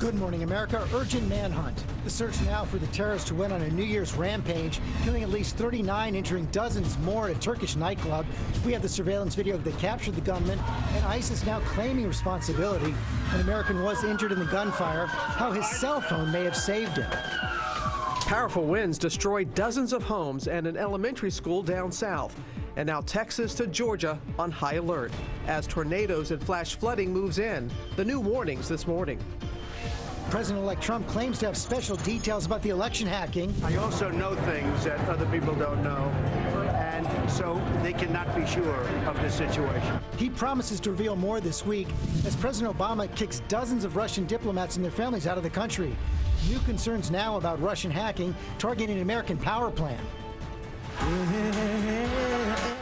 Good morning, America. Urgent manhunt. The search now for the terrorist who went on a New Year's rampage, killing at least 39, injuring dozens more at a Turkish nightclub. We have the surveillance video that captured the gunman, and ISIS now claiming responsibility. An American was injured in the gunfire. How his cell phone may have saved him. Powerful winds destroyed dozens of homes and an elementary school down south. And now Texas to Georgia on high alert as tornadoes and flash flooding moves in. The new warnings this morning. President-elect Trump claims to have special details about the election hacking. I also know things that other people don't know, and so they cannot be sure of the situation. He promises to reveal more this week as President Obama kicks dozens of Russian diplomats and their families out of the country. New concerns now about Russian hacking targeting an American power plant.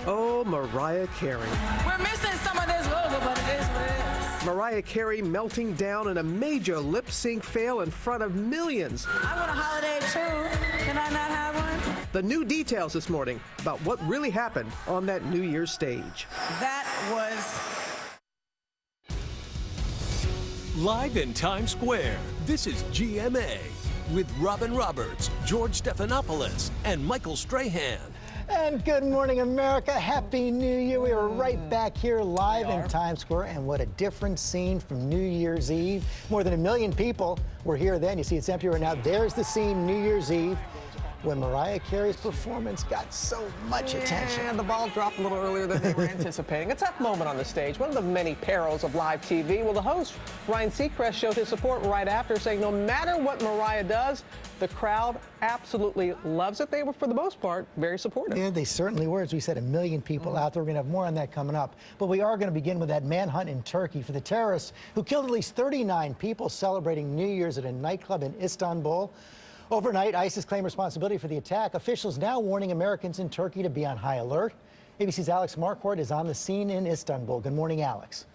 Oh, Mariah Carey. We're missing some of this logo, but it is what it is. Mariah Carey melting down in a major lip sync fail in front of millions. I want a holiday too. Can I not have one? The new details this morning about what really happened on that New Year's stage. That was... Live in Times Square, this is GMA with Robin Roberts, George Stephanopoulos, and Michael Strahan. And good morning, America. Happy New Year. We are right back here live in Times Square, and what a different scene from New Year's Eve. More than 1 million people were here then. You see it's empty right now. There's the scene New Year's Eve when Mariah Carey's performance got so much attention. And the ball dropped a little earlier than they were anticipating. A tough moment on the stage, one of the many perils of live TV. Well, the host, Ryan Seacrest, showed his support right after, saying no matter what Mariah does, the crowd absolutely loves it. They were, for the most part, very supportive. Yeah, they certainly were. As we said, 1 million people out there. We're going to have more on that coming up. But we are going to begin with that manhunt in Turkey for the terrorists who killed at least 39 people celebrating New Year's at a nightclub in Istanbul. Overnight, ISIS claimed responsibility for the attack. Officials now warning Americans in Turkey to be on high alert. ABC's Alex Marquardt is on the scene in Istanbul. Good morning, Alex.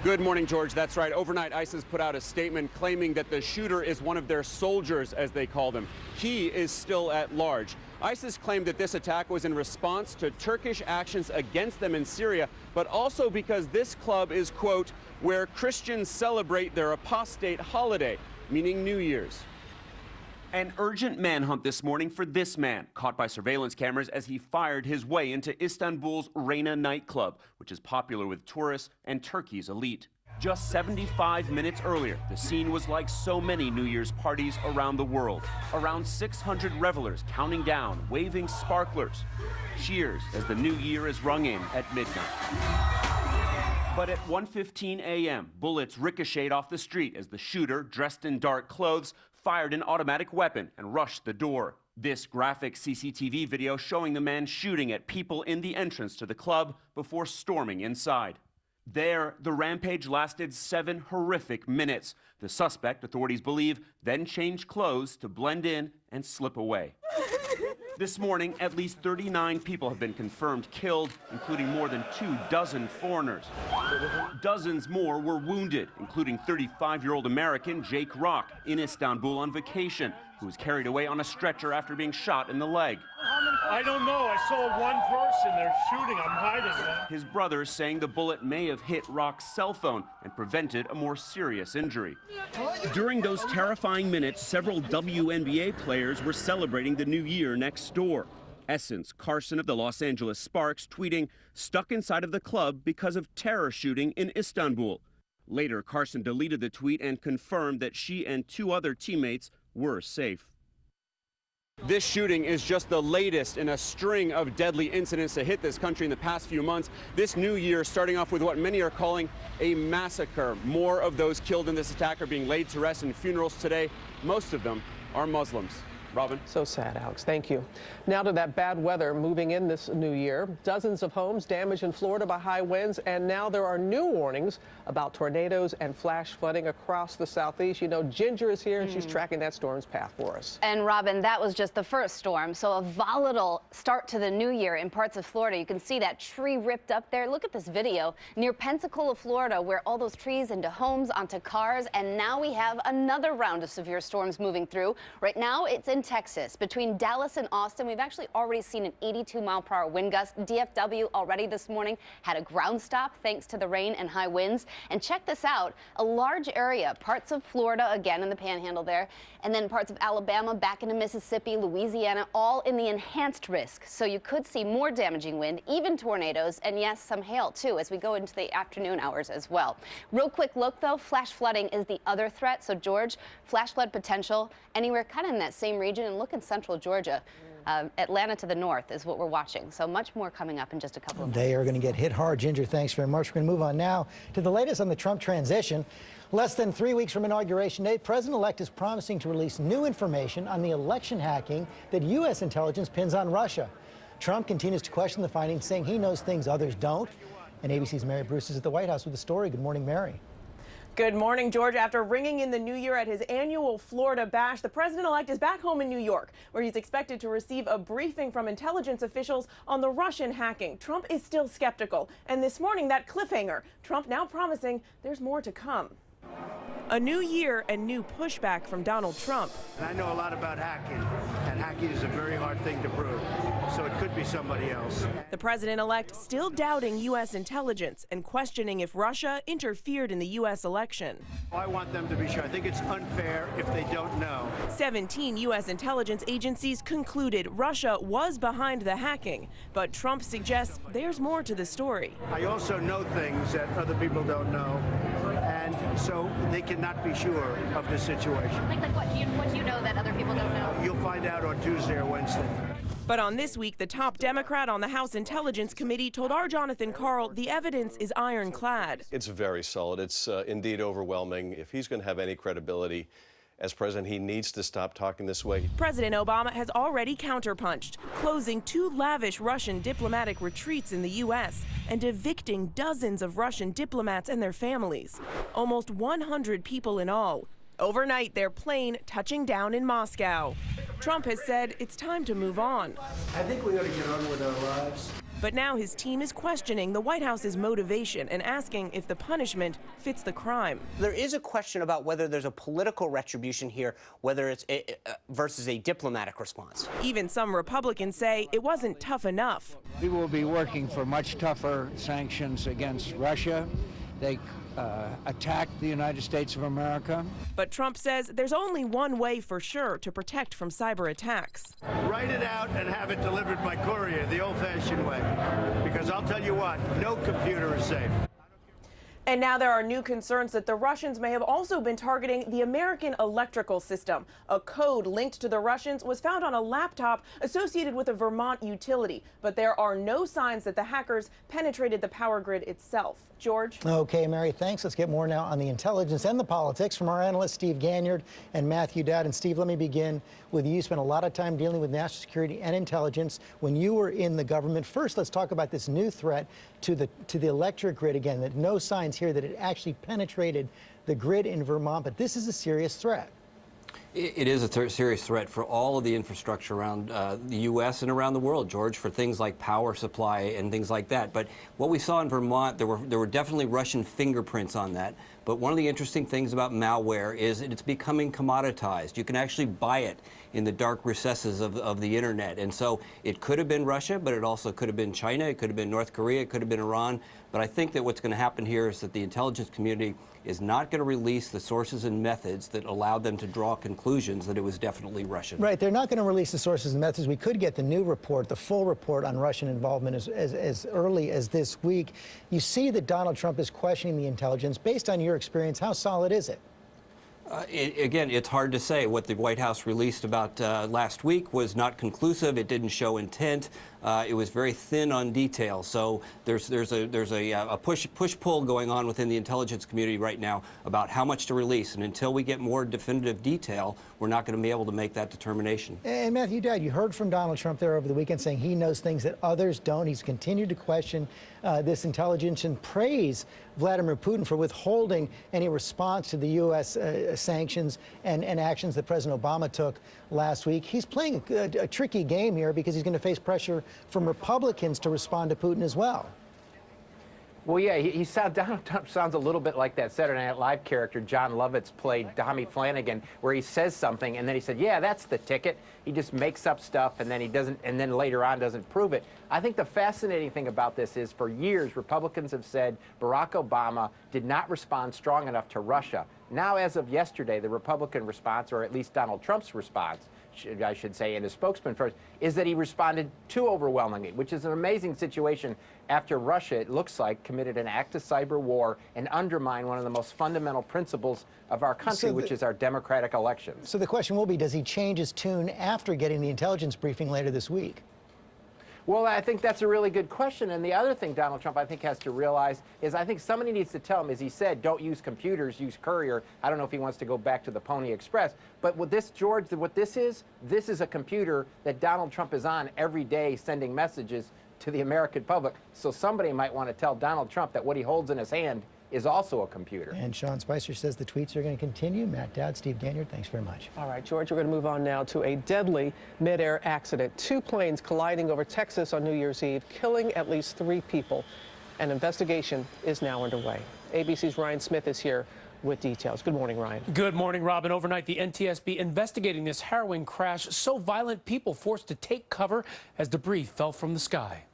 Good morning, George. That's right. Overnight, ISIS put out a statement claiming that the shooter is one of their soldiers, as they call them. He is still at large. ISIS claimed that this attack was in response to Turkish actions against them in Syria, but also because this club is, quote, where Christians celebrate their apostate holiday, meaning New Year's. An urgent manhunt this morning for this man, caught by surveillance cameras as he fired his way into Istanbul's Reyna nightclub, which is popular with tourists and Turkey's elite. Just 75 minutes earlier, the scene was like so many New Year's parties around the world. Around 600 revelers counting down, waving sparklers. Cheers as the new year is rung in at midnight. But at 1:15 a.m., bullets ricocheted off the street as the shooter, dressed in dark clothes, fired an automatic weapon and rushed the door. This graphic CCTV video showing the man shooting at people in the entrance to the club before storming inside. There, the rampage lasted 7 horrific minutes. The suspect, authorities believe, then changed clothes to blend in and slip away. This morning, at least 39 people have been confirmed killed, including more than 24 foreigners. Dozens more were wounded, including 35-year-old American Jake Rock in Istanbul on vacation, who was carried away on a stretcher after being shot in the leg. I don't know. I saw one person there shooting. I'm hiding, man. His brothers saying the bullet may have hit Rock's cell phone and prevented a more serious injury. During those terrifying minutes, several WNBA players were celebrating the new year next door. Essence Carson of the Los Angeles Sparks tweeting, stuck inside of the club because of terror shooting in Istanbul. Later, Carson deleted the tweet and confirmed that she and 2 other teammates were safe. This shooting is just the latest in a string of deadly incidents to hit this country in the past few months. This new year starting off with what many are calling a massacre. More of those killed in this attack are being laid to rest in funerals today. Most of them are Muslims. Robin? So sad, Alex. Thank you. Now to that bad weather moving in this new year. Dozens of homes damaged in Florida by high winds, and now there are new warnings about tornadoes and flash flooding across the southeast. You know, Ginger is here, and she's tracking that storm's path for us. And Robin, that was just the first storm. So a volatile start to the new year in parts of Florida. You can see that tree ripped up there. Look at this video near Pensacola, Florida, where all those trees into homes, onto cars, and now we have another round of severe storms moving through. Right now, it's in Texas, between Dallas and Austin, we've actually already seen an 82-mile-per-hour wind gust. DFW already this morning had a ground stop thanks to the rain and high winds. And check this out, a large area, parts of Florida, again in the panhandle there, and then parts of Alabama, back into Mississippi, Louisiana, all in the enhanced risk. So you could see more damaging wind, even tornadoes, and yes, some hail too as we go into the afternoon hours as well. Real quick look though, flash flooding is the other threat. So George, flash flood potential anywhere kind of in that same region, and look in central Georgia. Atlanta to the north is what we're watching. So much more coming up in just a couple of minutes. They are going to get hit hard. Ginger, thanks very much. We're going to move on now to the latest on the Trump transition. Less than 3 weeks from Inauguration Day, President-elect is promising to release new information on the election hacking that U.S. intelligence pins on Russia. Trump continues to question the findings, saying he knows things others don't. And ABC's Mary Bruce is at the White House with the story. Good morning, Mary. Good morning, George. After ringing in the new year at his annual Florida bash, the president-elect is back home in New York, where he's expected to receive a briefing from intelligence officials on the Russian hacking. Trump is still skeptical. And this morning, that cliffhanger, Trump now promising there's more to come. A new year and new pushback from Donald Trump. And I know a lot about hacking, and hacking is a very hard thing to prove, so it could be somebody else. The president-elect still doubting U.S. intelligence and questioning if Russia interfered in the U.S. election. I want them to be sure. I think it's unfair if they don't know. 17 U.S. intelligence agencies concluded Russia was behind the hacking, but Trump suggests there's more to the story. I also know things that other people don't know, and so they cannot be sure of the situation. Like what do you know that other people don't know? You'll find out on Tuesday or Wednesday. But on this week, the top Democrat on the House Intelligence Committee told our Jonathan Karl the evidence is ironclad. It's very solid. It's indeed overwhelming. If he's going to have any credibility as president, he needs to stop talking this way. President Obama has already counterpunched, closing 2 lavish Russian diplomatic retreats in the U.S. and evicting dozens of Russian diplomats and their families. Almost 100 people in all. Overnight, their plane touching down in Moscow. Trump has said it's time to move on. I think we ought to get on with our lives. But now his team is questioning the White House's motivation and asking if the punishment fits the crime. There is a question about whether there's a political retribution here, whether it's versus a diplomatic response. Even some Republicans say it wasn't tough enough. We will be working for much tougher sanctions against Russia. They attacked the United States of America. But Trump says there's only one way for sure to protect from cyber attacks. Write it out and have it delivered by courier, the old-fashioned way. Because I'll tell you what, no computer is safe. And now there are new concerns that the Russians may have also been targeting the American electrical system. A code linked to the Russians was found on a laptop associated with a Vermont utility, but there are no signs that the hackers penetrated the power grid itself. George? Okay, Mary, thanks. Let's get more now on the intelligence and the politics from our analysts, Steve Ganyard and Matthew Dowd. And Steve, let me begin with you. You spent a lot of time dealing with national security and intelligence when you were in the government. First, let's talk about this new threat to the electric grid again, that no signs here that it actually penetrated the grid in Vermont, but this is a serious threat. It is a serious threat for all of the infrastructure around the U.S. and around the world, George, for things like power supply and things like that. But what we saw in Vermont, there were definitely Russian fingerprints on that. But one of the interesting things about malware is it's becoming commoditized. You can actually buy it in the dark recesses of the internet. And so it could have been Russia, but it also could have been China, it could have been North Korea, it could have been Iran. But I think that what's going to happen here is that the intelligence community is not going to release the sources and methods that allowed them to draw conclusions that it was definitely Russian. Right, they're not going to release the sources and methods. We could get the new report, the full report on Russian involvement as early as this week. You see that Donald Trump is questioning the intelligence. Based on your experience, how solid is it? Again, it's hard to say. What the White House released about last week was not conclusive. It didn't show intent. It was very thin on detail. So there's a push-pull going on within the intelligence community right now about how much to release. And until we get more definitive detail, we're not going to be able to make that determination. And Matthew Dowd, you heard from Donald Trump there over the weekend saying he knows things that others don't. He's continued to question this intelligence and praise Vladimir Putin for withholding any response to the U.S. Sanctions and actions that President Obama took last week. He's playing a tricky game here because he's going to face pressure from Republicans to respond to Putin as well. Well, yeah, Donald Trump sounds a little bit like that Saturday Night Live character John Lovitz played Tommy Flanagan, where he says something and then he said, yeah, that's the ticket. He just makes up stuff and then he doesn't, and then later on doesn't prove it. I think the fascinating thing about this is for years, Republicans have said Barack Obama did not respond strong enough to Russia. Now, as of yesterday, the Republican response, or at least Donald Trump's response, I should say, and his spokesman first, is that he responded too overwhelmingly, which is an amazing situation after Russia, it looks like, committed an act of cyber war and undermined one of the most fundamental principles of our country, which is our democratic elections. So the question will be, does he change his tune after getting the intelligence briefing later this week? Well, I think that's a really good question. And the other thing Donald Trump, I think, has to realize is I think somebody needs to tell him, as he said, don't use computers, use courier. I don't know if he wants to go back to the Pony Express. But with this, George, what this is a computer that Donald Trump is on every day sending messages to the American public. So somebody might want to tell Donald Trump that what he holds in his hand is also a computer. And Sean Spicer says the tweets are going to continue. Matt Dowd, Steve Daniard, thanks very much. All right, George, we're going to move on now to a deadly mid-air accident. 2 planes colliding over Texas on New Year's Eve, killing at least 3 people. An investigation is now underway. ABC's Ryan Smith is here with details. Good morning, Ryan. Good morning, Robin. Overnight, the NTSB investigating this harrowing crash. So violent, people forced to take cover as debris fell from the sky.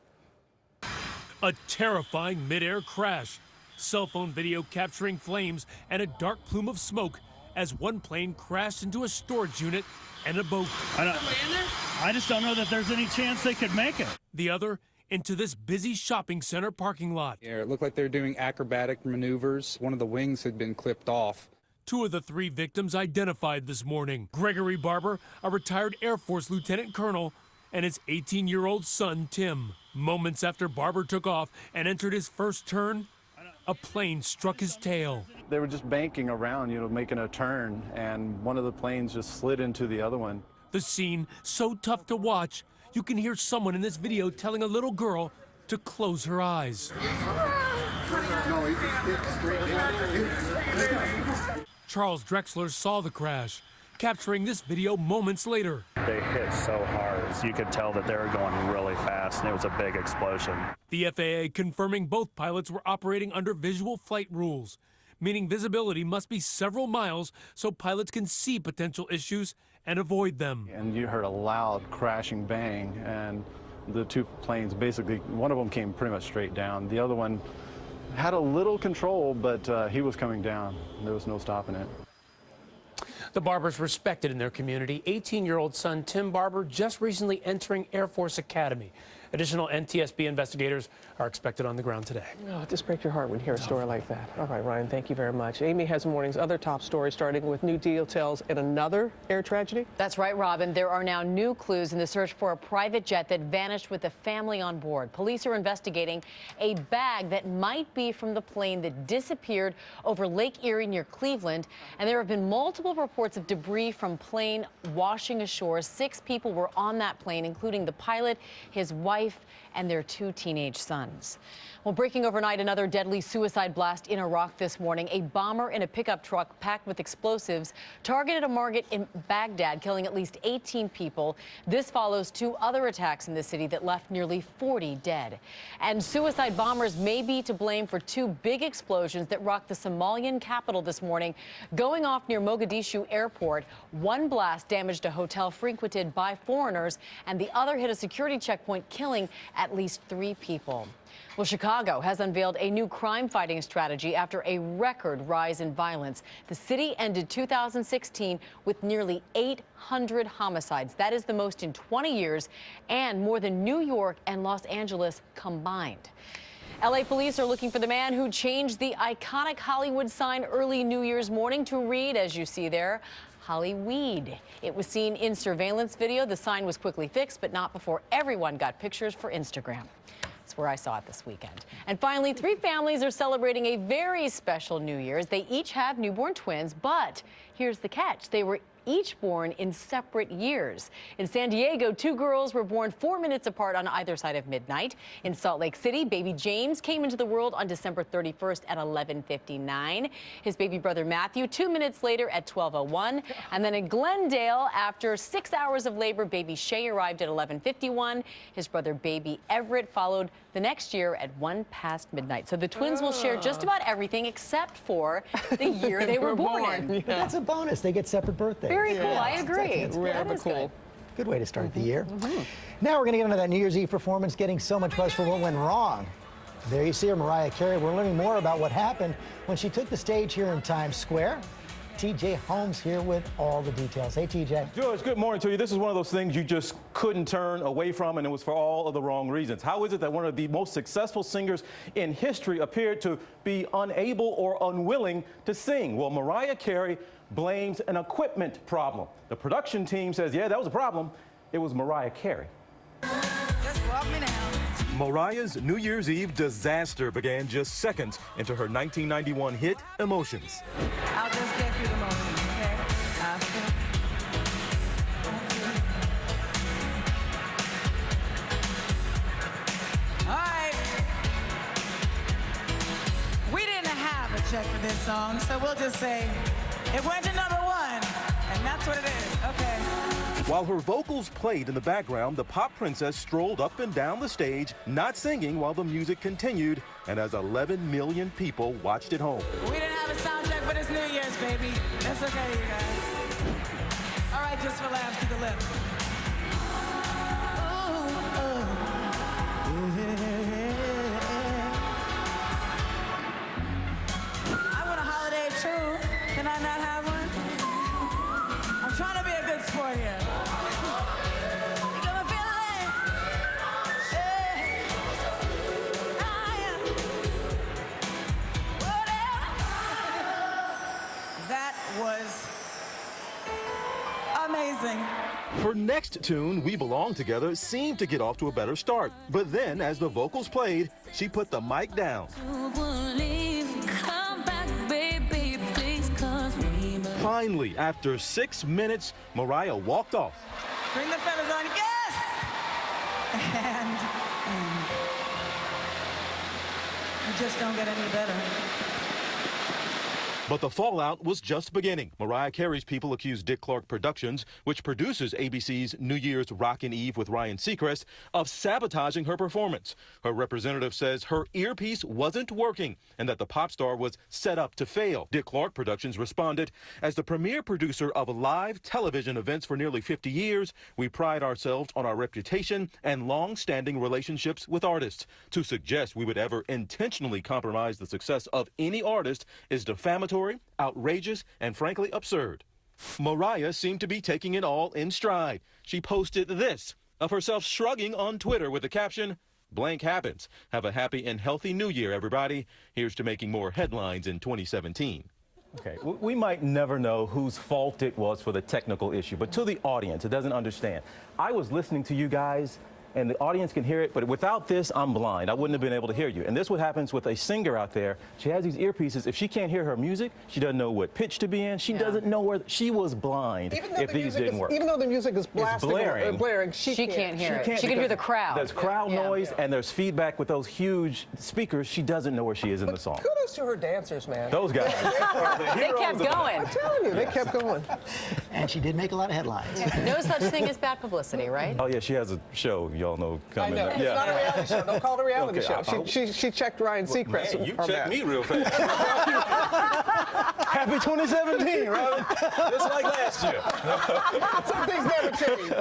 A terrifying mid-air crash. Cell phone video capturing flames and a dark plume of smoke as one plane crashed into a storage unit and a boat. I just don't know that there's any chance they could make it. The other into this busy shopping center parking lot. Yeah, it looked like they were doing acrobatic maneuvers. One of the wings had been clipped off. 2 of the 3 victims identified this morning. Gregory Barber, a retired Air Force lieutenant colonel, and his 18-year-old son, Tim. Moments after Barber took off and entered his first turn, a plane struck his tail. They were just banking around, making a turn, and one of the planes just slid into the other one. The scene so tough to watch, you can hear someone in this video telling a little girl to close her eyes. Charles Drexler saw the crash, capturing this video moments later. They hit so hard. You could tell that they were going really fast, and it was a big explosion. The FAA confirming both pilots were operating under visual flight rules, meaning visibility must be several miles so pilots can see potential issues and avoid them. And you heard a loud crashing bang, and the 2 planes basically, one of them came pretty much straight down. The other one had a little control, but he was coming down. There was no stopping it. The Barbers respected in their community. 18-year-old son Tim Barber just recently entering Air Force Academy. Additional NTSB investigators are expected on the ground today. Oh, it just breaks your heart when you hear a story like that. All right, Ryan, thank you very much. Amy has the morning's other top story, starting with new details in another air tragedy. That's right, Robin. There are now new clues in the search for a private jet that vanished with a family on board. Police are investigating a bag that might be from the plane that disappeared over Lake Erie near Cleveland. And there have been multiple reports of debris from plane washing ashore. 6 people were on that plane, including the pilot, his wife, and their 2 teenage sons. Well, breaking overnight, another deadly suicide blast in Iraq this morning. A bomber in a pickup truck packed with explosives targeted a market in Baghdad, killing at least 18 people. This follows 2 other attacks in the city that left nearly 40 dead. And suicide bombers may be to blame for 2 big explosions that rocked the Somalian capital this morning, going off near Mogadishu airport. One blast damaged a hotel frequented by foreigners, and the other hit a security checkpoint, killing at least 3 people. Well, Chicago has unveiled a new crime-fighting strategy after a record rise in violence. The city ended 2016 with nearly 800 homicides. That is the most in 20 years and more than New York and Los Angeles combined. LA police are looking for the man who changed the iconic Hollywood sign early New Year's morning to read, as you see there, Hollyweed. It was seen in surveillance video. The sign was quickly fixed, but not before everyone got pictures for Instagram. That's where I saw it this weekend. And finally, 3 families are celebrating a very special New Year's. They each have newborn twins, but here's the catch. They were each born in separate years. In San Diego, 2 girls were born 4 minutes apart on either side of midnight. In Salt Lake City, baby James came into the world on December 31st at 11:59. His baby brother Matthew 2 minutes later at 12:01. And then in Glendale, after 6 hours of labor, baby Shay arrived at 11:51. His brother baby Everett followed the next year at 1 past midnight. So the twins will share just about everything except for the year they were born in. But that's a bonus. They get separate birthdays. Very cool. I agree. Rare but cool. Good way to start the year. Now we're going to get into that New Year's Eve performance, getting so much buzz for what went wrong. There you see her, Mariah Carey. We're learning more about what happened when she took the stage here in Times Square. TJ Holmes here with all the details. Hey, TJ. George, good morning to you. This is one of those things you just couldn't turn away from, and it was for all of the wrong reasons. How is it that one of the most successful singers in history appeared to be unable or unwilling to sing? Well, Mariah Carey blames an equipment problem. The production team says, yeah, that was a problem. It was Mariah Carey. Just walk me down. Mariah's New Year's Eve disaster began just seconds into her 1991 hit, Emotions. I'll just get through the moment, okay? All right. We didn't have a check for this song, so we'll just say it went to #1, and that's what it is. Okay. While her vocals played in the background, the pop princess strolled up and down the stage, not singing while the music continued, and as 11 million people watched at home. We didn't have a sound check, but it's New Year's, baby. That's okay, you guys. All right, just for laughs to the left. I want a holiday too. Can I not have one? I'm trying to be a good sport here. Was amazing. Her next tune, We Belong Together, seemed to get off to a better start. But then, as the vocals played, she put the mic down. Finally, after 6 minutes, Mariah walked off. Bring the feathers on, yes! And you just don't get any better. But the fallout was just beginning. Mariah Carey's people accused Dick Clark Productions, which produces ABC's New Year's Rockin' Eve with Ryan Seacrest, of sabotaging her performance. Her representative says her earpiece wasn't working and that the pop star was set up to fail. Dick Clark Productions responded, as the premier producer of live television events for nearly 50 years, we pride ourselves on our reputation and long-standing relationships with artists. To suggest we would ever intentionally compromise the success of any artist is defamatory, outrageous, and frankly absurd. Mariah seemed to be taking it all in stride. She posted this of herself shrugging on Twitter with the caption, "Blank happens. Have a happy and healthy new year, everybody. Here's to making more headlines in 2017. Okay, we might never know whose fault it was for the technical issue, but to the audience, it doesn't understand. I was listening to you guys, and the audience can hear it, but without this, I'm blind. I wouldn't have been able to hear you. And this is what happens with a singer out there. She has these earpieces. If she can't hear her music, she doesn't know what pitch to be in. She doesn't know where she was blind if these didn't work. Even though the music is blasting or blaring, she can't hear it. She can hear the crowd. There's crowd noise and there's feedback with those huge speakers. She doesn't know where she is in the song. Kudos to her dancers, man. Those guys. They kept going. I'm telling you, they kept going. And she did make a lot of headlines. No such thing as bad publicity, right? Oh, yeah, she has a show, y'all know, coming up. It's not a reality show. Don't call it a reality Okay, show. She checked Ryan Seacrest. Man, you checked me real fast. Happy 2017, Robin. Just like last year. Some things never change.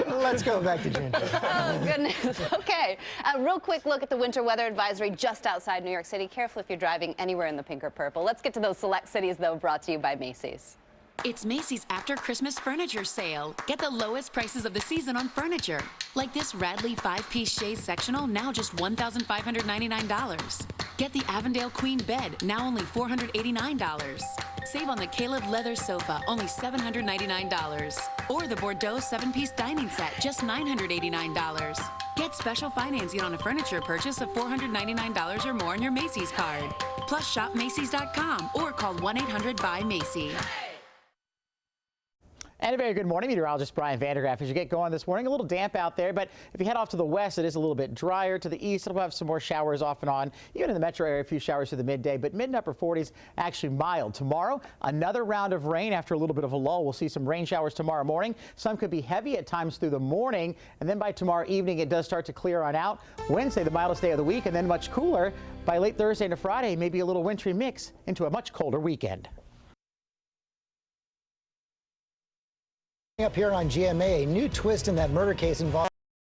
Let's go back to Ginger. Oh, goodness. Okay. A real quick look at the winter weather advisory just outside New York City. Careful if you're driving anywhere in the pink or purple. Let's get to those select cities, though, brought to you by Macy's. It's Macy's After Christmas Furniture Sale. Get the lowest prices of the season on furniture. Like this Radley 5-piece chaise sectional, now just $1,599. Get the Avondale Queen Bed, now only $489. Save on the Caleb Leather Sofa, only $799. Or the Bordeaux 7-piece dining set, just $989. Get special financing on a furniture purchase of $499 or more on your Macy's card. Plus, shop Macy's.com or call 1-800-BUY-MACY. And a very good morning, meteorologist Brian Vandergraff. As you get going this morning, a little damp out there, but if you head off to the west, it is a little bit drier. To the east, it'll have some more showers off and on. Even in the metro area, a few showers through the midday, but mid and upper 40s actually mild. Tomorrow, another round of rain after a little bit of a lull. We'll see some rain showers tomorrow morning. Some could be heavy at times through the morning, and then by tomorrow evening, it does start to clear on out. Wednesday, the mildest day of the week, and then much cooler. By late Thursday into Friday, maybe a little wintry mix into a much colder weekend. Up here on GMA, a new twist in that murder case involving